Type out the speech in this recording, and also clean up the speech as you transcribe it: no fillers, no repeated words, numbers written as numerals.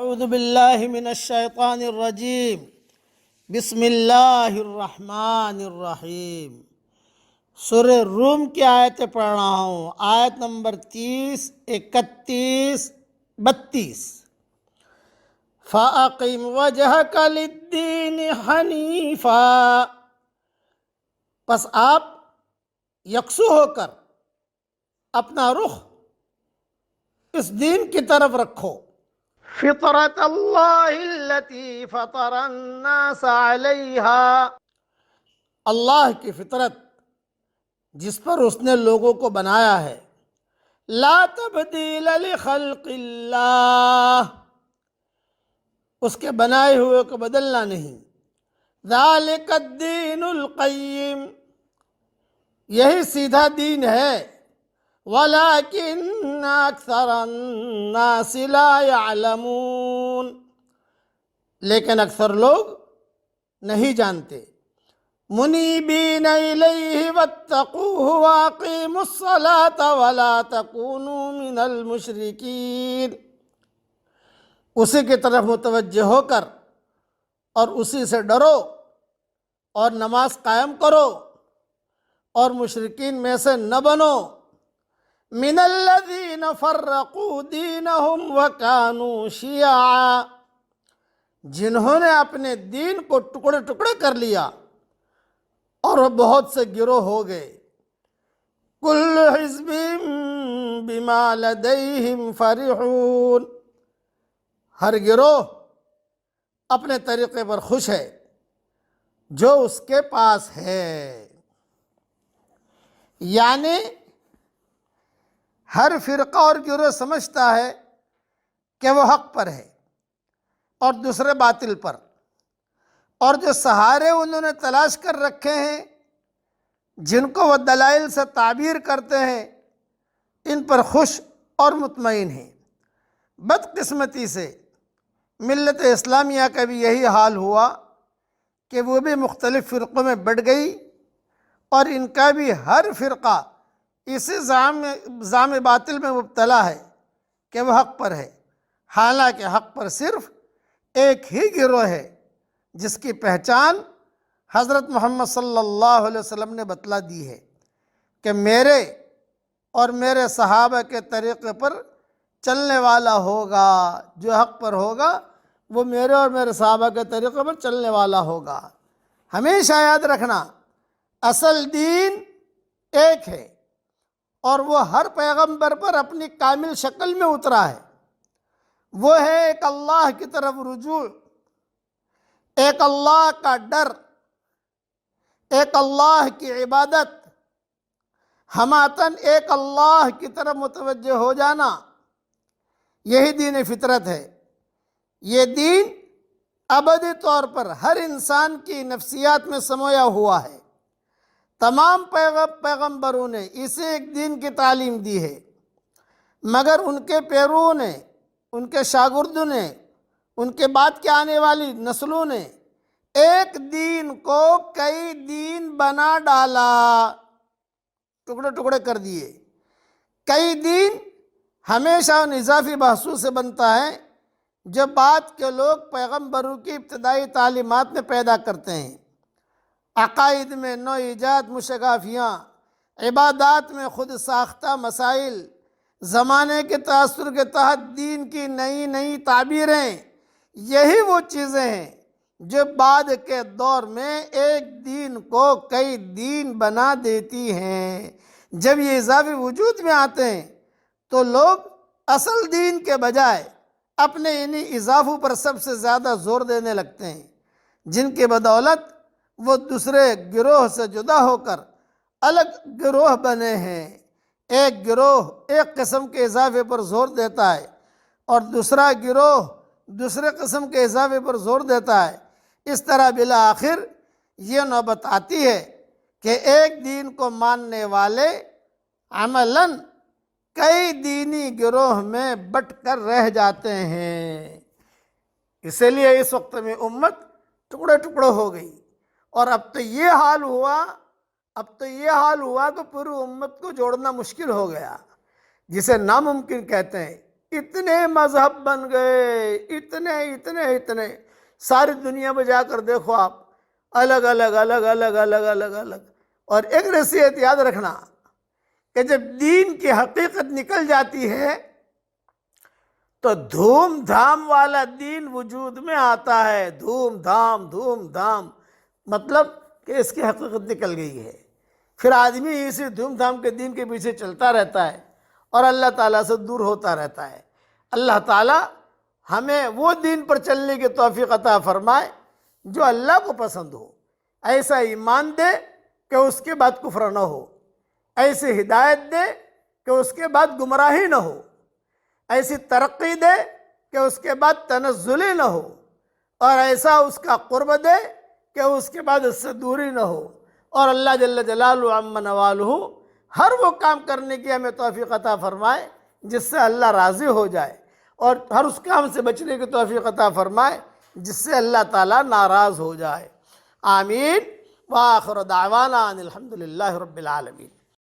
اعوذ باللہ من الشیطان الرجیم بسم اللہ الرحمن الرحیم۔ سورہ روم کی آیتیں پڑھ رہا ہوں، آیت نمبر 30، 31، 32۔ فَأَقِمْ وَجْهَكَ لِلدِّينِ حَنِيفًا، پس آپ یکسو ہو کر اپنا رخ اس دین کی طرف رکھو۔ فطرت اللہ التي فطر الناس علیہا، اللہ کی فطرت جس پر اس نے لوگوں کو بنایا ہے۔ لا تبدیل لخلق اللہ، اس کے بنائے ہوئے کو بدلنا نہیں۔ ذالک الدین القیم، یہی سیدھا دین ہے۔ وَلَكِنَّ أَكْثَرَ النَّاسِ لَا يَعْلَمُونَ، لیکن اکثر لوگ نہیں جانتے۔ مُنِيبِينَ إِلَيْهِ وَاتَّقُوهُ وَأَقِيمُوا الصَّلَاةَ وَلَا تَكُونُوا مِنَ الْمُشْرِكِينَ، اسی کی طرف متوجہ ہو کر اور اسی سے ڈرو اور نماز قائم کرو اور مشرکین میں سے نہ بنو۔ من الذین فرقوا دینہم وکانوا شیعا، جنہوں نے اپنے دین کو ٹکڑے ٹکڑے کر لیا اور وہ بہت سے گروہ ہو گئے۔ کل حزب بما لدیہم فرحون، ہر گروہ اپنے طریقے پر خوش ہے جو اس کے پاس ہے۔ یعنی ہر فرقہ اور گروہ سمجھتا ہے کہ وہ حق پر ہے اور دوسرے باطل پر، اور جو سہارے انہوں نے تلاش کر رکھے ہیں، جن کو وہ دلائل سے تعبیر کرتے ہیں، ان پر خوش اور مطمئن ہیں۔ بدقسمتی سے ملت اسلامیہ کا بھی یہی حال ہوا کہ وہ بھی مختلف فرقوں میں بٹ گئی، اور ان کا بھی ہر فرقہ اسی زعم باطل میں مبتلا ہے کہ وہ حق پر ہے، حالانکہ حق پر صرف ایک ہی گروہ ہے جس کی پہچان حضرت محمد صلی اللہ علیہ وسلم نے بتلا دی ہے کہ میرے اور میرے صحابہ کے طریقے پر چلنے والا ہوگا، جو حق پر ہوگا وہ میرے اور میرے صحابہ کے طریقے پر چلنے والا ہوگا۔ ہمیشہ یاد رکھنا، اصل دین ایک ہے اور وہ ہر پیغمبر پر اپنی کامل شکل میں اترا ہے۔ وہ ہے ایک اللہ کی طرف رجوع، ایک اللہ کا ڈر، ایک اللہ کی عبادت، ہماتن ایک اللہ کی طرف متوجہ ہو جانا، یہی دین فطرت ہے۔ یہ دین ابدی طور پر ہر انسان کی نفسیات میں سمویا ہوا ہے۔ تمام پیغمبروں نے اسی ایک دین کی تعلیم دی ہے، مگر ان کے پیرووں نے، ان کے شاگردوں نے، ان کے بعد کے آنے والی نسلوں نے ایک دین کو کئی دین بنا ڈالا، ٹکڑے ٹکڑے کر دیے۔ کئی دین ہمیشہ ان اضافی بحثوں سے بنتا ہے جو بعد کے لوگ پیغمبروں کی ابتدائی تعلیمات میں پیدا کرتے ہیں۔ عقائد میں نو ایجاد مشگافیاں، عبادات میں خود ساختہ مسائل، زمانے کے تاثر کے تحت دین کی نئی نئی تعبیریں، یہی وہ چیزیں ہیں جو بعد کے دور میں ایک دین کو کئی دین بنا دیتی ہیں۔ جب یہ اضافی وجود میں آتے ہیں تو لوگ اصل دین کے بجائے اپنے انہی اضافوں پر سب سے زیادہ زور دینے لگتے ہیں، جن کی بدولت وہ دوسرے گروہ سے جدا ہو کر الگ گروہ بنے ہیں۔ ایک گروہ ایک قسم کے اضافے پر زور دیتا ہے اور دوسرا گروہ دوسرے قسم کے اضافے پر زور دیتا ہے۔ اس طرح بالآخر یہ نوبت آتی ہے کہ ایک دین کو ماننے والے عملاً کئی دینی گروہ میں بٹ کر رہ جاتے ہیں۔ اسی لیے اس وقت میں امت ٹکڑے ٹکڑے ہو گئی، اور اب تو یہ حال ہوا کہ پوری امت کو جوڑنا مشکل ہو گیا، جسے ناممکن کہتے ہیں۔ اتنے مذہب بن گئے، اتنے ساری دنیا میں جا کر دیکھو آپ، الگ الگ الگ الگ الگ الگ الگ. اور ایک نصیحت یاد رکھنا کہ جب دین کی حقیقت نکل جاتی ہے تو دھوم دھام والا دین وجود میں آتا ہے. دھوم دھام مطلب کہ اس کی حقیقت نکل گئی ہے. پھر آدمی اسی دھوم دھام کے دین کے پیچھے چلتا رہتا ہے اور اللہ تعالیٰ سے دور ہوتا رہتا ہے. اللہ تعالیٰ ہمیں وہ دین پر چلنے کی توفیق عطا فرمائے جو اللہ کو پسند ہو. ایسا ایمان دے کہ اس کے بعد کفر نہ ہو، ایسی ہدایت دے کہ اس کے بعد گمراہی نہ ہو، ایسی ترقی دے کہ اس کے بعد تنزلی نہ ہو، اور ایسا اس کا قرب دے کہ اس کے بعد اس سے دوری نہ ہو. اور اللہ جل جلالہ عم نوالہ ہر وہ کام کرنے کی ہمیں توفیق عطا فرمائے جس سے اللہ راضی ہو جائے، اور ہر اس کام سے بچنے کی توفیق عطا فرمائے جس سے اللہ تعالیٰ ناراض ہو جائے. آمین. وآخر دعوانا ان الحمد للہ رب العالمین.